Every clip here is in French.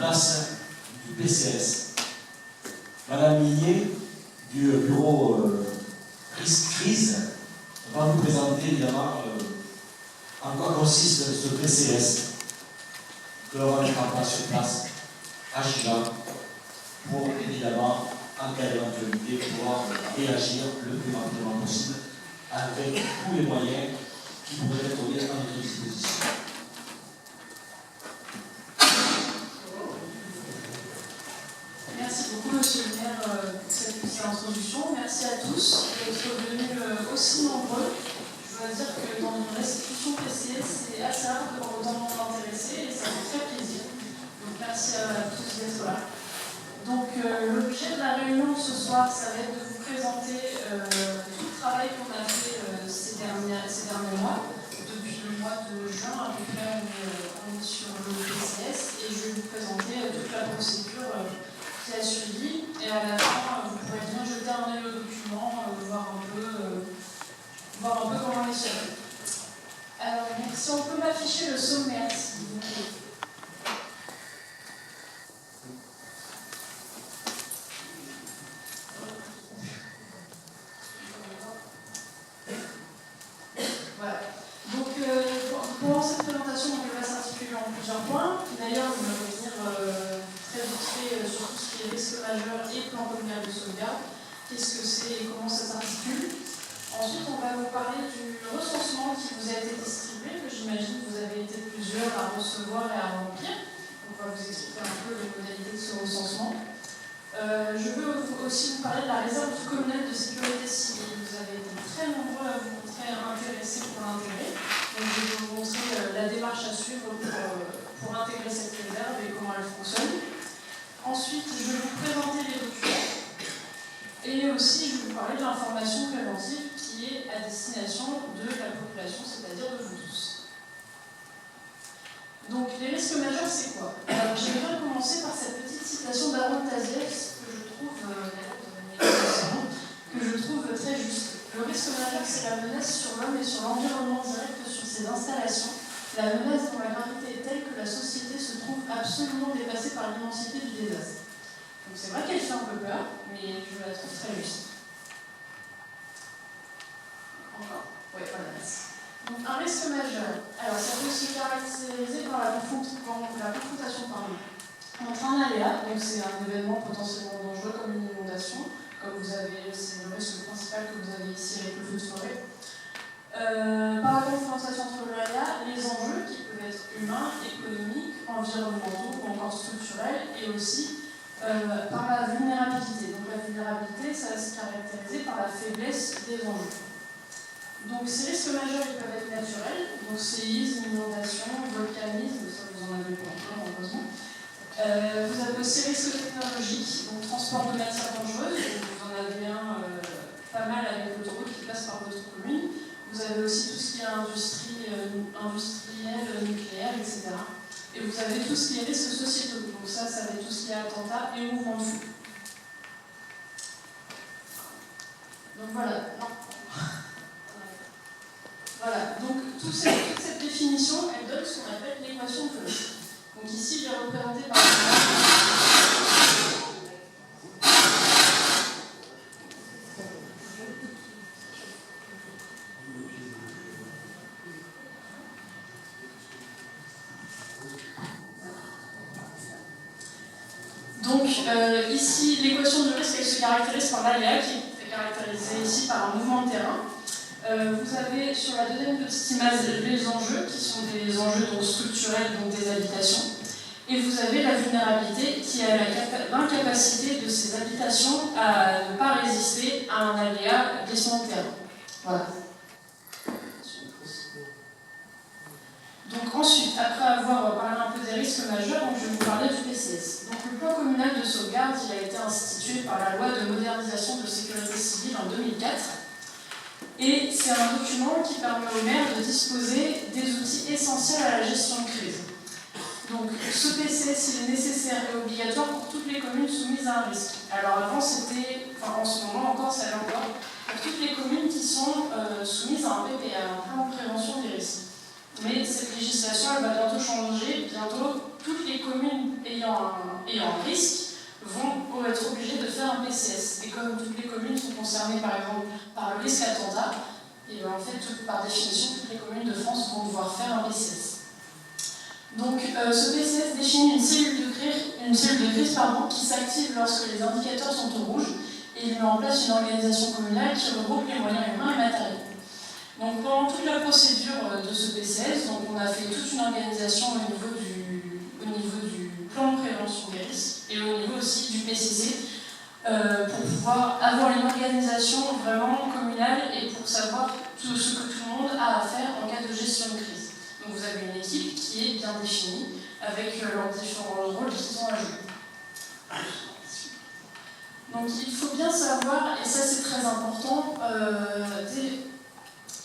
place du PCS. Madame Millet, du bureau crise, va nous présenter évidemment en quoi consiste ce PCS que l'on va mettre en place sur place à Giga pour évidemment, en cas d'éventualité, pouvoir réagir le plus rapidement possible avec tous les moyens qui pourraient être mis à notre disposition. Merci beaucoup, monsieur le maire, pour cette petite introduction. Merci à tous d'être venus aussi nombreux. Je dois dire que dans une restitution PCS, c'est assez rare de voir autant de monde intéressé et ça fait très plaisir. Donc merci à tous d'être là. Donc l'objet de la réunion ce soir, ça va être de vous présenter tout le travail qu'on a fait ces derniers mois. Depuis le mois de juin, à peu près, on est sur le PCS et je vais vous présenter toute la procédure qui a suivi. Et à la fin, vous pourrez bien jeter un œil au document, voir un peu comment on est fait. Alors, si on peut m'afficher le sommaire, s'il vous plaît. Voilà. Donc, pour cette présentation, elle va s'articuler en plusieurs points. D'ailleurs, on va revenir très vite fait sur tout ce qui est risque majeur et plan communal de sauvegarde. Qu'est-ce que c'est et comment ça s'articule. Ensuite, on va vous parler du recensement qui vous a été distribué, que j'imagine que vous avez été plusieurs à recevoir et à remplir. On va vous expliquer un peu les modalités de ce recensement. Je veux aussi vous parler de la réserve communale de sécurité civile. Vous avez été très nombreux à vous montrer intéressés pour l'intégrer. Donc, je vais vous montrer la démarche à suivre pour intégrer cette réserve et comment elle fonctionne. Ensuite, je vais vous présenter les documents. Et aussi, je vais vous parler de l'information préventive qui est à destination de la population, c'est-à-dire de vous tous. Donc, les risques majeurs, c'est quoi? Alors, j'aimerais commencer par cette petite citation d'Aaron Tazieff que je trouve très juste. Le risque majeur, c'est la menace sur l'homme et sur l'environnement direct sur ses installations. La menace dont la gravité est telle que la société se trouve absolument dépassée par l'immensité du désastre. Donc c'est vrai qu'elle fait un peu peur, mais je la trouve très juste. Encore? Oui, voilà, merci. Donc un risque majeur. Alors ça peut se caractériser par la confrontation entre un aléa, donc c'est un événement potentiellement dangereux comme une inondation, comme vous avez, c'est le risque principal que vous avez ici avec le feu de forêt. Par la confrontation entre l'aléa, les enjeux qui peuvent être humains, économiques, environnementaux ou encore structurels, et aussi par la vulnérabilité. Donc la vulnérabilité, ça va se caractériser par la faiblesse des enjeux. Donc ces risques majeurs, ils peuvent être naturels, donc séisme, inondation, volcanisme, ça vous en avez pas encore, heureusement. Vous avez aussi risques technologiques, donc transport de matières dangereuses, vous en avez un pas mal avec l'autoroute qui passe par votre commune. Vous avez aussi tout ce qui est industriel, nucléaire, etc. Et vous avez tout ce qui est risques sociétaux. Donc ça va être tout ce qui est attentat et mouvement de foule. Donc voilà. Non. Voilà. Donc toute cette définition, elle donne ce qu'on appelle l'équation de risque. Donc ici, je l'ai représentée par ici, l'équation de risque, elle se caractérise par l'aléa, qui est caractérisée ici par un mouvement de terrain. Vous avez sur la deuxième petite image les enjeux, qui sont des enjeux donc structurels, donc des habitations. Et vous avez la vulnérabilité, qui est l'incapacité de ces habitations à ne pas résister à un aléa glissement de terrain. Voilà. Donc ensuite, après avoir parlé un peu des risques majeurs, donc je vais vous parler du PCS. Donc le plan communal de sauvegarde, il a été institué par la loi de modernisation de sécurité civile en 2004. Et c'est un document qui permet aux maires de disposer des outils essentiels à la gestion de crise. Donc ce PCS, il est nécessaire et obligatoire pour toutes les communes soumises à un risque. Alors avant c'était, en ce moment encore, ça l'est encore, pour toutes les communes qui sont soumises à un PPA, un plan de prévention des risques. Mais cette législation, elle va bientôt changer, bientôt toutes les communes ayant un risque vont être obligées de faire un PCS. Et comme toutes les communes sont concernées par exemple par le risque attentat, et bien en fait, par définition, toutes les communes de France vont devoir faire un PCS. Donc ce PCS définit une cellule de crise qui s'active lorsque les indicateurs sont au rouge et il met en place une organisation communale qui regroupe les moyens humains et matériels. Donc pendant toute la procédure de ce PCS, donc, on a fait toute une organisation au niveau du plan de prévention des risques et au niveau aussi du PCC pour pouvoir avoir une organisation vraiment communale et pour savoir tout ce que tout le monde a à faire en cas de gestion de crise. Donc vous avez une équipe qui est bien définie avec leurs différents rôles qu'ils ont à jouer. Donc il faut bien savoir, et ça c'est très important,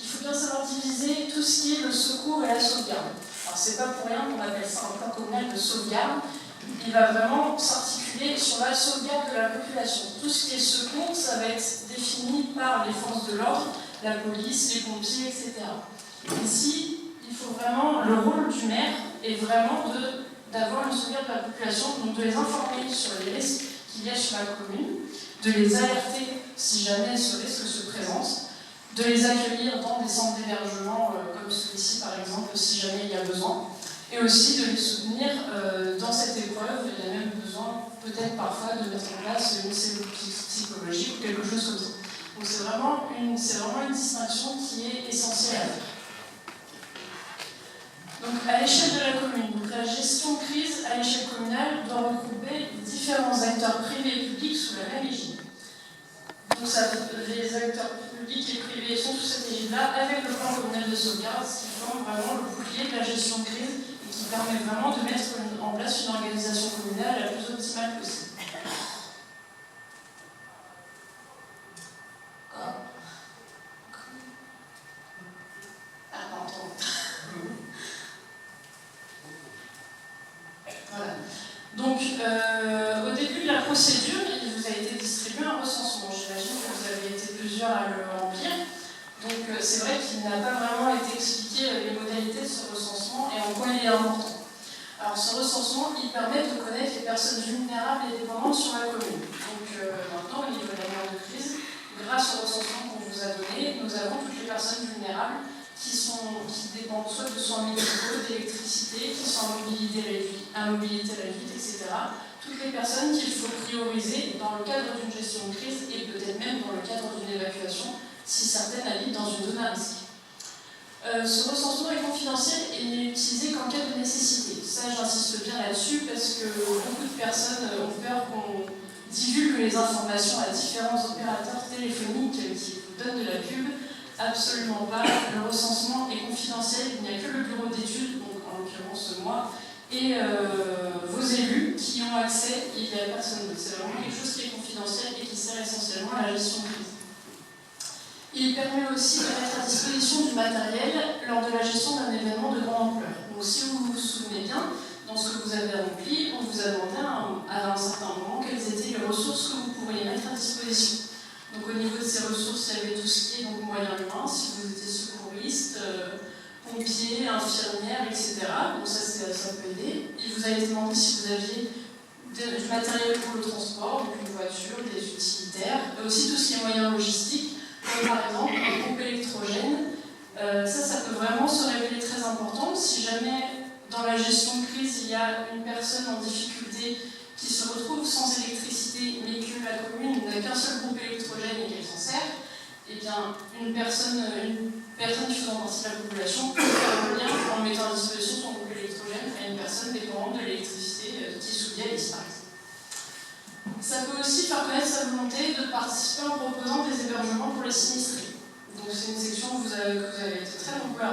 il faut bien savoir diviser tout ce qui est le secours et la sauvegarde. Alors c'est pas pour rien qu'on appelle ça un plan communal de sauvegarde. Il va vraiment s'articuler sur la sauvegarde de la population. Tout ce qui est secours, ça va être défini par les forces de l'ordre, la police, les pompiers, etc. Ici, il faut vraiment, le rôle du maire est vraiment d'avoir une sauvegarde de la population, donc de les informer sur les risques qu'il y a sur la commune, de les alerter si jamais ce risque se présente, de les accueillir dans des centres d'hébergement comme celui-ci par exemple, si jamais il y a besoin, et aussi de les soutenir dans cette épreuve. Il y a même besoin peut-être parfois de mettre en place une cellule psychologique ou quelque chose comme ça. Donc c'est vraiment une distinction qui est essentielle à faire. Donc à l'échelle de la commune, donc la gestion de crise à l'échelle communale doit regrouper différents acteurs privés et publics sous la même égide. Donc les acteurs publics et privés sont sous cette égide-là avec le plan communal de sauvegarde, ce qui forme vraiment le bouclier de la gestion de crise et qui permet vraiment de mettre en place une organisation communale la plus optimale possible. Voilà. Donc, au début de la procédure, il vous a été distribué un recensement. J'imagine que vous avez été plusieurs à le remplir. Donc, c'est vrai qu'il n'a pas vraiment été expliqué les modalités de ce recensement et en quoi il est important. Alors, ce recensement, il permet de connaître les personnes vulnérables et dépendantes sur la commune. Donc, maintenant, au niveau de la guerre de crise, grâce au recensement qu'on vous a donné, nous avons toutes les personnes vulnérables qui dépendent soit de soins médicaux, d'électricité, qui sont à mobilité réduite, etc. Toutes les personnes qu'il faut prioriser dans le cadre d'une gestion de crise et peut-être même dans le cadre d'une évacuation, si certaines habitent dans une zone à risque. Ce recensement est confidentiel et n'est utilisé qu'en cas de nécessité. Ça, j'insiste bien là-dessus parce que beaucoup de personnes ont peur qu'on divulgue les informations à différents opérateurs téléphoniques qui vous donnent de la pub. Absolument pas. Le recensement est confidentiel. Il n'y a que le bureau d'études, donc en l'occurrence moi, et vos élus qui ont accès. Il n'y a personne d'autre. C'est vraiment quelque chose qui est confidentiel et qui sert essentiellement à la gestion de crise. Il permet aussi de mettre à disposition du matériel lors de la gestion d'un événement de grande ampleur. Donc si vous vous souvenez bien, dans ce que vous avez rempli, on vous a demandé à un certain moment quelles étaient les ressources que vous pourriez mettre à disposition. Donc au niveau de ces ressources, il y avait tout ce qui est donc, moyens humains, si vous étiez secouriste, pompiers, infirmières, etc. Donc ça peut aider. Il vous a été demandé si vous aviez du matériel pour le transport, donc une voiture, des utilitaires, et aussi tout ce qui est moyens logistiques, comme par exemple un groupe électrogène. Ça peut vraiment se révéler très important. Si jamais dans la gestion de crise, il y a une personne en difficulté qui se retrouve sans électricité, mais que la commune n'a qu'un seul groupe électrogène et qu'elle s'en sert, eh bien, une personne qui faisant partie de la population peut faire le lien en mettant à disposition son groupe électrogène à une personne dépendante de l'électricité qui est sous dialyse, par exemple. Ça peut aussi faire connaître sa volonté de participer en proposant des hébergements pour les sinistrés. Donc c'est une section que vous avez été très nombreux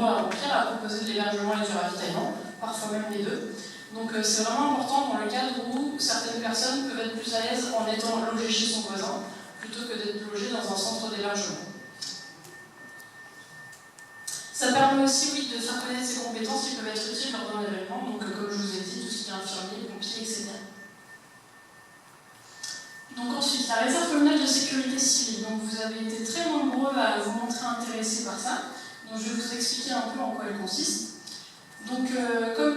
à remplir, à proposer de l'hébergement et du ravitaillement, parfois même les deux. Donc c'est vraiment important dans le cadre où certaines personnes peuvent être plus à l'aise en étant logées chez son voisin, plutôt que d'être logées dans un centre d'hébergement. Ça permet aussi, oui, de faire connaître ses compétences qui peuvent être utiles lors d'un événement, donc comme je vous ai dit, tout ce qui est infirmier, pompier, etc. Donc ensuite, la réserve communale de sécurité civile. Donc vous avez été très nombreux à vous montrer intéressés par ça. Donc je vais vous expliquer un peu en quoi elle consiste. Donc,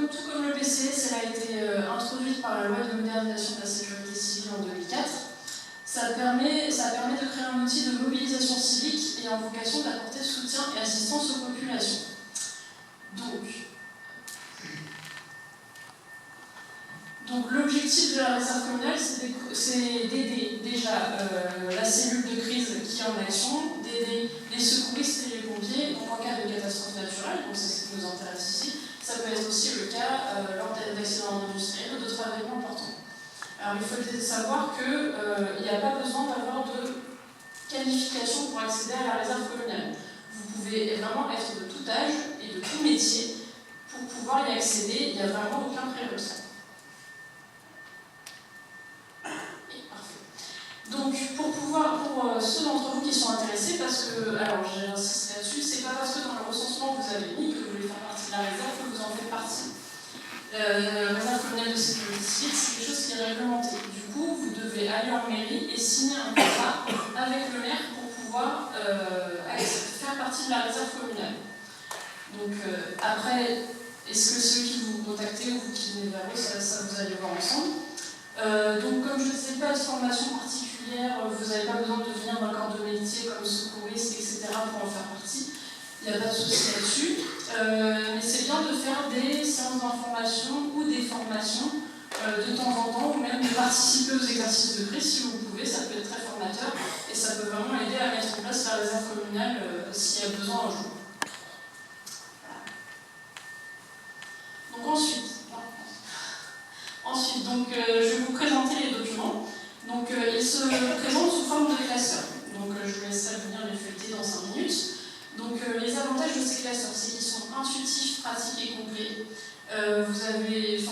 tout comme le PCS, elle a été introduite par la loi de modernisation de la sécurité civile en 2004. Ça permet de créer un outil de mobilisation civique et en vocation d'apporter soutien et assistance aux populations. Donc l'objectif de la réserve communale, c'est d'aider déjà la cellule de crise qui est en action, d'aider les secouristes et les pompiers donc en cas de catastrophe naturelle, donc c'est ce qui nous intéresse ici. Ça peut être aussi le cas lors d'accidents industriels ou d'autres événements importants. Alors il faut savoir qu'il n'y a pas besoin d'avoir de qualification pour accéder à la réserve communale. Vous pouvez vraiment être de tout âge et de tout métier pour pouvoir y accéder, il n'y a vraiment aucun prérequis. Donc, pour ceux d'entre vous qui sont intéressés, parce que, alors j'insiste là-dessus, c'est pas parce que dans le recensement vous avez mis que vous voulez faire partie de la réserve que vous en faites partie. La réserve communale de sécurité civile, c'est quelque chose qui est réglementé. Du coup, vous devez aller en mairie et signer un contrat avec le maire pour pouvoir faire partie de la réserve communale. Donc, après, est-ce que ceux qui vous contactez ou vous qui venez vers eux, ça vous allez voir ensemble. Donc, comme je ne sais pas de formation particulière, vous n'avez pas besoin de devenir d'un corps de métier comme secouriste, etc. pour en faire partie. Il n'y a pas de souci là-dessus. Mais c'est bien de faire des séances d'information ou des formations de temps en temps, ou même de participer aux exercices de crise si vous pouvez. Ça peut être très formateur et ça peut vraiment aider à mettre en place la réserve communale s'il y a besoin un jour. Donc ensuite, je vais vous présenter les documents. Donc, ils se présentent sous forme de classeurs. Donc, je vous laisserai venir les feuilleter dans 5 minutes. Donc, les avantages de ces classeurs, c'est qu'ils sont intuitifs, pratiques et complets.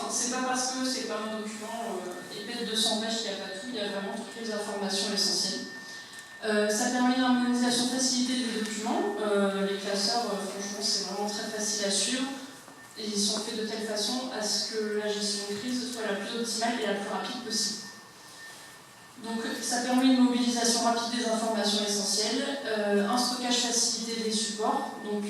C'est pas parce que c'est pas un document épais de 200 pages qu'il n'y a pas tout, il y a vraiment toutes les informations essentielles. Ça permet une harmonisation facilitée des documents. Les classeurs, franchement, c'est vraiment très facile à suivre. Et ils sont faits de telle façon à ce que la gestion de crise soit la plus optimale et la plus rapide possible. Donc ça permet une mobilisation rapide des informations essentielles, un stockage facilité des supports, donc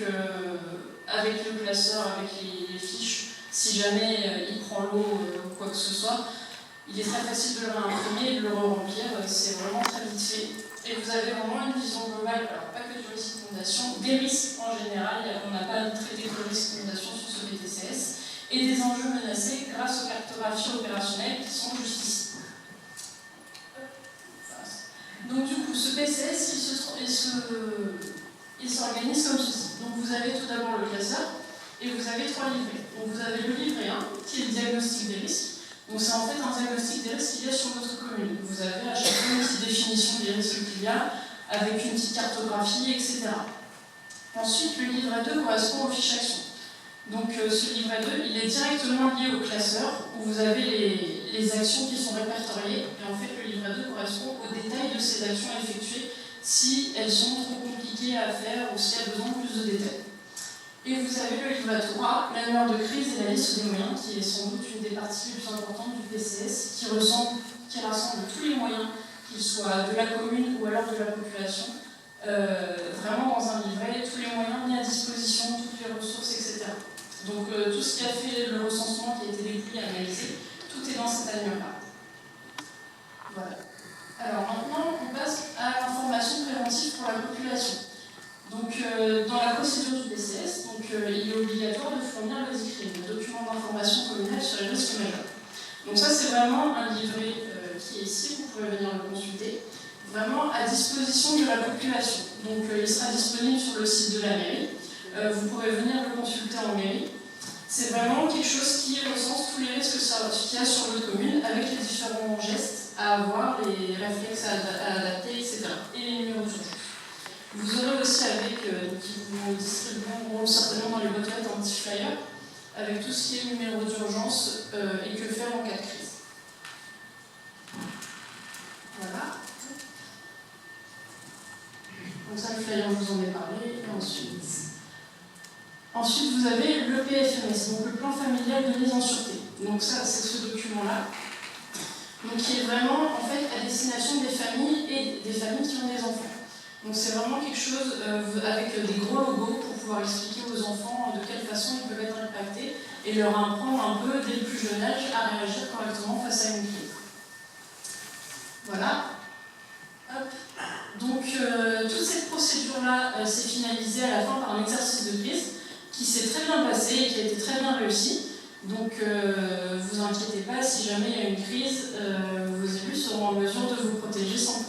avec le classeur, avec les fiches, si jamais il prend l'eau ou quoi que ce soit, il est très facile de le réimprimer et de le remplir, c'est vraiment très vite fait. Et vous avez vraiment une vision globale, alors pas que du risque d'inondation, des risques en général, on n'a pas traité de risque d'inondation sur ce BTCS, et des enjeux menacés grâce aux cartographies opérationnelles qui sont juste ici. Donc du coup, ce PCS, il s'organise comme ceci. Donc vous avez tout d'abord le classeur, et vous avez 3 livrets. Donc vous avez le livret 1, qui est le diagnostic des risques. Donc c'est en fait un diagnostic des risques qu'il y a sur votre commune. Vous avez à chaque fois une petite définition des risques qu'il y a, avec une petite cartographie, etc. Ensuite, le livret 2 correspond aux fiches actions. Donc ce livret 2, il est directement lié au classeur, où vous avez les actions qui sont répertoriées, et en fait le livret 2 correspond aux détails de ces actions effectuées, si elles sont trop compliquées à faire ou s'il y a besoin de plus de détails. Et vous avez le livret 3, l'annuaire de crise et la liste des moyens, qui est sans doute une des parties les plus importantes du PCS, qui rassemble tous les moyens, qu'ils soient de la commune ou alors de la population, vraiment dans un livret, tous les moyens mis à disposition, toutes les ressources, etc. Donc tout ce qui a fait le recensement, qui a été dépouillé, analysé, tout est dans cet annuaire-là. Voilà. Alors maintenant, on passe à l'information préventive pour la population. Donc dans la procédure du PCS, il est obligatoire de fournir le DICRIM, le document d'information communale sur les risques majeurs. Donc ça c'est vraiment un livret qui est ici, vous pouvez venir le consulter, vraiment à disposition de la population. Donc il sera disponible sur le site de la mairie, vous pourrez venir le consulter en mairie. C'est vraiment quelque chose qui recense tous les risques qu'il y a sur votre commune avec les différents gestes à avoir, les réflexes à adapter, etc. Et les numéros d'urgence. Vous aurez aussi avec, qui vous distribueront certainement dans les boîtes lettres un petit flyer avec tout ce qui est numéro d'urgence et que faire en cas de crise. Voilà. Donc ça, le flyer, je vous en ai parlé. Et ensuite, vous avez le PFMS, donc le plan familial de mise en sûreté. Donc ça, c'est ce document-là. Donc qui est vraiment en fait à destination des familles et des familles qui ont des enfants. Donc c'est vraiment quelque chose avec des gros logos pour pouvoir expliquer aux enfants de quelle façon ils peuvent être impactés et leur apprendre un peu dès le plus jeune âge à réagir correctement face à une crise. Voilà. Hop. Donc toute cette procédure-là s'est finalisée à la fin par un exercice de crise qui s'est très bien passé et qui a été très bien réussi. Donc vous inquiétez pas, si jamais il y a une crise, vos élus seront en mesure de vous protéger sans problème.